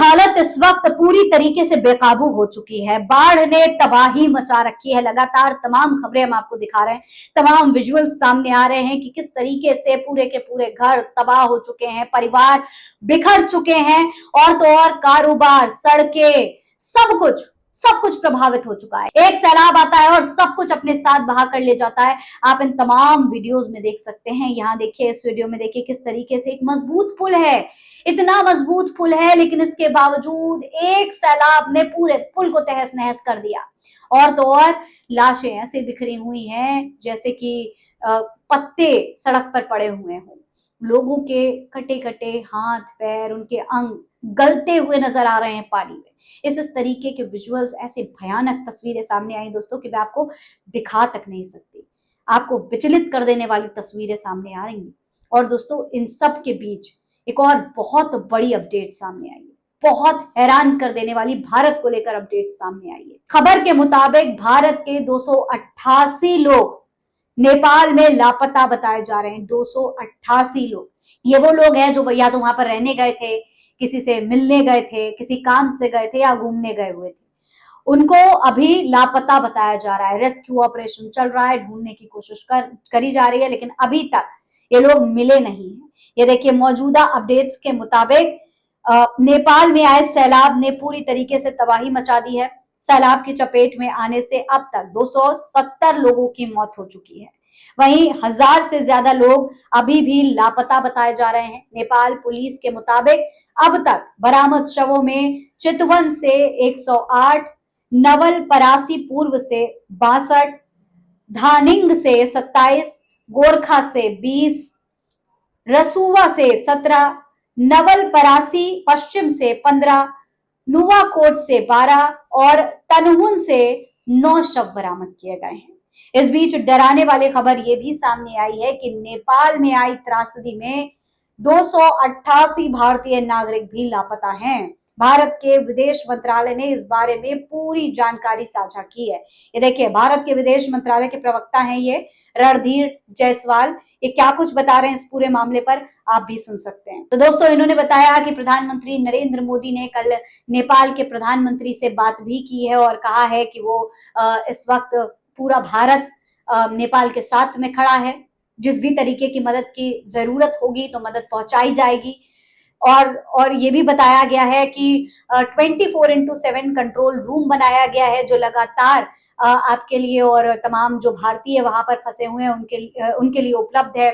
हालत इस वक्त पूरी तरीके से बेकाबू हो चुकी है। बाढ़ ने तबाही मचा रखी है। लगातार तमाम खबरें हम आपको दिखा रहे हैं, तमाम विजुअल्स सामने आ रहे हैं कि किस तरीके से पूरे के पूरे घर तबाह हो चुके हैं, परिवार बिखर चुके हैं, और तो और कारोबार, सड़कें, सब कुछ प्रभावित हो चुका है। एक सैलाब आता है और सब कुछ अपने साथ बहा कर ले जाता है। आप इन तमाम वीडियोस में देख सकते हैं। यहाँ देखिए, इस वीडियो में देखिए किस तरीके से एक मजबूत पुल है, इतना मजबूत पुल है, लेकिन इसके बावजूद एक सैलाब ने पूरे पुल को तहस नहस कर दिया। और तो और लाशें ऐसे बिखरी हुई हैं जैसे कि पत्ते सड़क पर पड़े हुए हों। लोगों के कटे कटे हाथ पैर, उनके अंग गलते हुए नजर आ रहे हैं पानी में। इस तरीके के विजुअल्स, ऐसे भयानक तस्वीरें सामने आई दोस्तों कि मैं आपको दिखा तक नहीं सकती। आपको विचलित कर देने वाली तस्वीरें सामने आ रही हैं। और दोस्तों, इन सब के बीच एक और बहुत बड़ी अपडेट सामने आई है, बहुत हैरान कर देने वाली भारत को लेकर अपडेट सामने आई है। खबर के मुताबिक भारत के 288 लोग नेपाल में लापता बताए जा रहे हैं। 288 लोग। ये वो लोग हैं जो या तो वहां पर रहने गए थे, किसी से मिलने गए थे, किसी काम से गए थे या घूमने गए हुए थे। उनको अभी लापता बताया जा रहा है। रेस्क्यू ऑपरेशन चल रहा है, ढूंढने की कोशिश करी जा रही है, लेकिन अभी तक ये लोग मिले नहीं हैं। ये देखिए, मौजूदा अपडेट्स के मुताबिक नेपाल में आए सैलाब ने पूरी तरीके से तबाही मचा दी है। सैलाब की चपेट में आने से अब तक 270 लोगों की मौत हो चुकी है। वहीं 1000 से ज्यादा लोग अभी भी लापता बताए जा रहे हैं। नेपाल पुलिस के मुताबिक अब तक बरामद शवों में चितवन से 108, नवलपरासी पूर्व से 62, धानिंग से 27, गोरखा से 20, रसुवा से 17, नवलपरासी पश्चिम से 15, नुवाकोट से 12 और तनहुन से 9 शव बरामद किए गए हैं। इस बीच डराने वाली खबर यह भी सामने आई है कि नेपाल में आई त्रासदी में 288 भारतीय नागरिक भी लापता हैं। भारत के विदेश मंत्रालय ने इस बारे में पूरी जानकारी साझा की है। ये देखिए, भारत के विदेश मंत्रालय के प्रवक्ता हैं ये रणधीर जायसवाल। ये क्या कुछ बता रहे हैं इस पूरे मामले पर, आप भी सुन सकते हैं। तो दोस्तों, इन्होंने बताया कि प्रधानमंत्री नरेंद्र मोदी ने कल नेपाल के प्रधानमंत्री से बात भी की है और कहा है कि वो इस वक्त पूरा भारत नेपाल के साथ में खड़ा है। जिस भी तरीके की मदद की जरूरत होगी तो मदद पहुंचाई जाएगी। और ये भी बताया गया है कि 24x7 कंट्रोल रूम बनाया गया है जो लगातार आपके लिए और तमाम जो भारतीय वहां पर फंसे हुए हैं उनके लिए उपलब्ध है।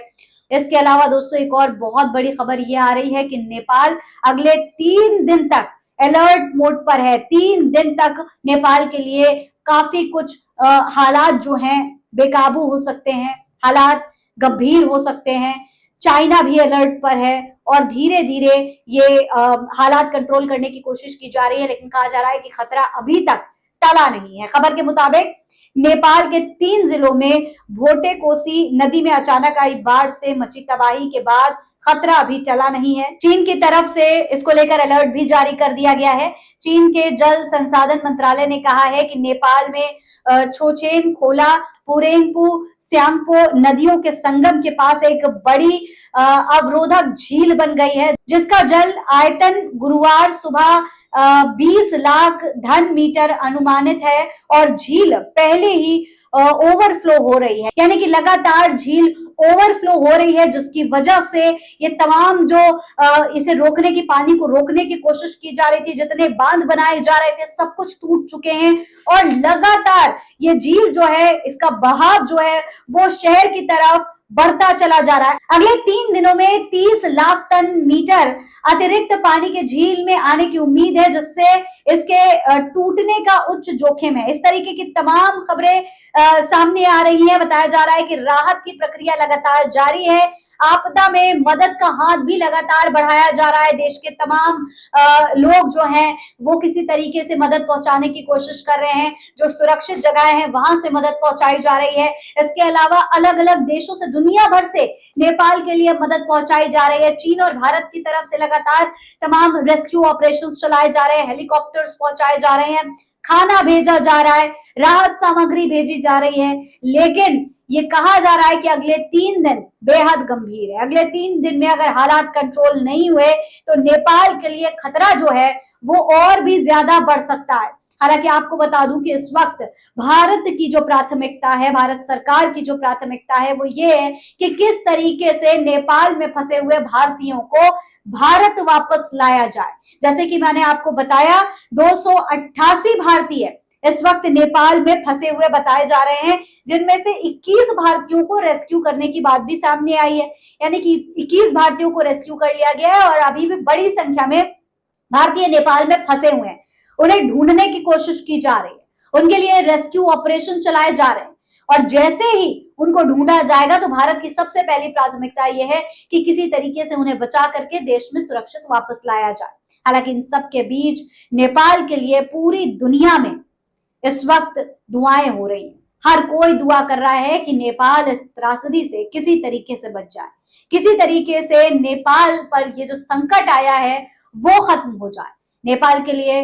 इसके अलावा दोस्तों, एक और बहुत बड़ी खबर ये आ रही है कि नेपाल अगले 3 दिन तक अलर्ट मोड पर है। 3 दिन तक नेपाल के लिए काफी कुछ हालात जो हैं बेकाबू हो सकते हैं, हालात गंभीर हो सकते हैं। चाइना भी अलर्ट पर है और धीरे धीरे ये हालात कंट्रोल करने की कोशिश की जा रही है, लेकिन कहा जा रहा है कि खतरा अभी तक टला नहीं है। खबर के मुताबिक नेपाल के 3 जिलों में भोटे कोसी नदी में अचानक आई बाढ़ से मची तबाही के बाद खतरा अभी टला नहीं है। चीन की तरफ से इसको लेकर अलर्ट भी जारी कर दिया गया है। चीन के जल संसाधन मंत्रालय ने कहा है कि नेपाल में छोचेन, खोला, पुरेंगपू, स्यांगपो नदियों के संगम के पास एक बड़ी अवरोधक झील बन गई है, जिसका जल आयतन गुरुवार सुबह 20 लाख घन मीटर अनुमानित है और झील पहले ही ओवरफ्लो हो रही है। यानी कि लगातार झील ओवरफ्लो हो रही है, जिसकी वजह से ये तमाम जो इसे रोकने की, पानी को रोकने की कोशिश की जा रही थी, जितने बांध बनाए जा रहे थे, सब कुछ टूट चुके हैं। और लगातार ये झील जो है, इसका बहाव जो है वो शहर की तरफ बढ़ता चला जा रहा है। अगले 3 दिनों में 30 लाख टन मीटर अतिरिक्त पानी के झील में आने की उम्मीद है, जिससे इसके टूटने का उच्च जोखिम है। इस तरीके की तमाम खबरें सामने आ रही हैं। बताया जा रहा है कि राहत की प्रक्रिया लगातार जारी है। आपदा में मदद का हाथ भी लगातार बढ़ाया जा रहा है। देश के तमाम लोग जो हैं वो किसी तरीके से मदद पहुंचाने की कोशिश कर रहे हैं। जो सुरक्षित जगह हैं वहां से मदद पहुंचाई जा रही है। इसके अलावा अलग अलग देशों से, दुनिया भर से नेपाल के लिए मदद पहुंचाई जा रही है। चीन और भारत की तरफ से लगातार तमाम रेस्क्यू ऑपरेशंस चलाए जा रहे हैं, हेलीकॉप्टर्स पहुंचाए जा रहे हैं, खाना भेजा जा रहा है। राहत सामग्री भेजी जा रही है, लेकिन ये कहा जा रहा है कि अगले 3 दिन बेहद गंभीर है। अगले 3 दिन में अगर हालात कंट्रोल नहीं हुए तो नेपाल के लिए खतरा जो है वो और भी ज्यादा बढ़ सकता है। हालांकि आपको बता दूं कि इस वक्त भारत की जो प्राथमिकता है, भारत सरकार की जो प्राथमिकता है वो ये है कि किस तरीके से नेपाल में फंसे हुए भारतीयों को भारत वापस लाया जाए। जैसे कि मैंने आपको बताया 288 भारतीय इस वक्त नेपाल में फंसे हुए बताए जा रहे हैं, जिनमें से 21 भारतीयों को रेस्क्यू करने की बात भी सामने आई है। यानी कि 21 भारतीयों को रेस्क्यू कर लिया गया है और अभी भी बड़ी संख्या में भारतीय नेपाल में फंसे हुए हैं। उन्हें ढूंढने की कोशिश की जा रही है, उनके लिए रेस्क्यू ऑपरेशन चलाए जा रहे हैं और जैसे ही उनको ढूंढा जाएगा तो भारत की सबसे पहली प्राथमिकता यह है कि किसी तरीके से उन्हें बचा करके देश में सुरक्षित वापस लाया जाए। हालांकि इन सब के बीच नेपाल के लिए पूरी दुनिया में इस वक्त दुआएं हो रही हैं। हर कोई दुआ कर रहा है कि नेपाल इस त्रासदी से किसी तरीके से बच जाए, किसी तरीके से नेपाल पर ये जो संकट आया है वो खत्म हो जाए। नेपाल के लिए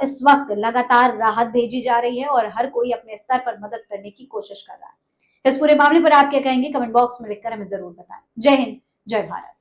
इस वक्त लगातार राहत भेजी जा रही है और हर कोई अपने स्तर पर मदद करने की कोशिश कर रहा है। इस पूरे मामले पर आप क्या कहेंगे, कमेंट बॉक्स में लिखकर हमें जरूर बताएं। जय हिंद, जय भारत।